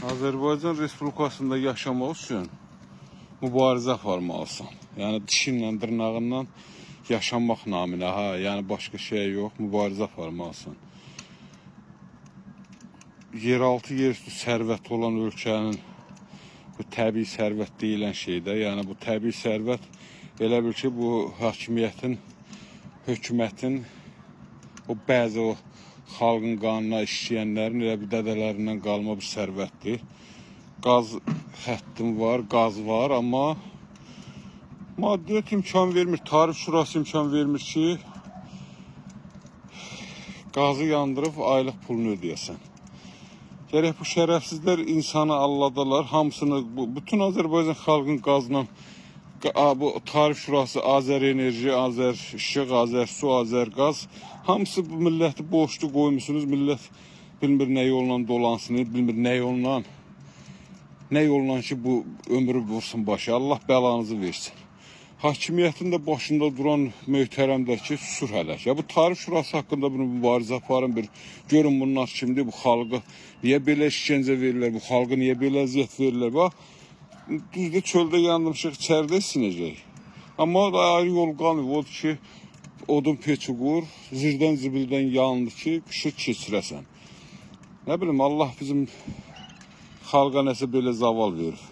Azərbaycan Respublikasında yaşamaq üçün mübarizə aparmalısan. Yəni dişinlə, dırnağından yaşamaq naminə, yəni başqa şey yox, mübarizə aparmalısan. Yeraltı, yerüstü sərvət olan ölkənin bu təbii sərvət deyilən şeydə, yəni bu təbii sərvət elə bil ki, bu hakimiyyətin, hökumətin, o bəzi o xalqın qanına işləyənlərin elə bir dədələrindən qalma bir sərvətdir. Qaz xəttim var, qaz var, amma maddiyyat imkan vermir, tarif şurası imkan vermir ki, qazı yandırıb aylıq pulunu ödəyəsən. Gərək bu şərəfsizlər insanı alladalar, hamısını, bütün Azərbaycan xalqın qazla, bu tarif şurası, Azər Enerji, Azər İşıq, Azər Su, Azər Qaz, hamısı bu milləti boşlu qoymuşsunuz, millət bilmir nə yolla dolansın, bilmir nə yolla ki bu ömrü vursun başa, Allah bəlanızı versin. Hakimiyyətin də başında duran möhtərəmdəki susur hələ. Ya bu tarif şurası haqqında bir mübarizə aparın, bir görün bunlar kimdir, bu xalqı niyə belə işgəncə verirlər, bu xalqı niyə belə əziyyət verirlər. Bax, düzdür, çöldə yanmışıq, içəridə sinəcək. Amma da ayrı yol qalmıyor, odur ki, odun peçi qur, zirdən zibildən yandı ki, qışı keçirəsən. Nə bilim, Allah bizim xalqa nəsə belə zaval verir.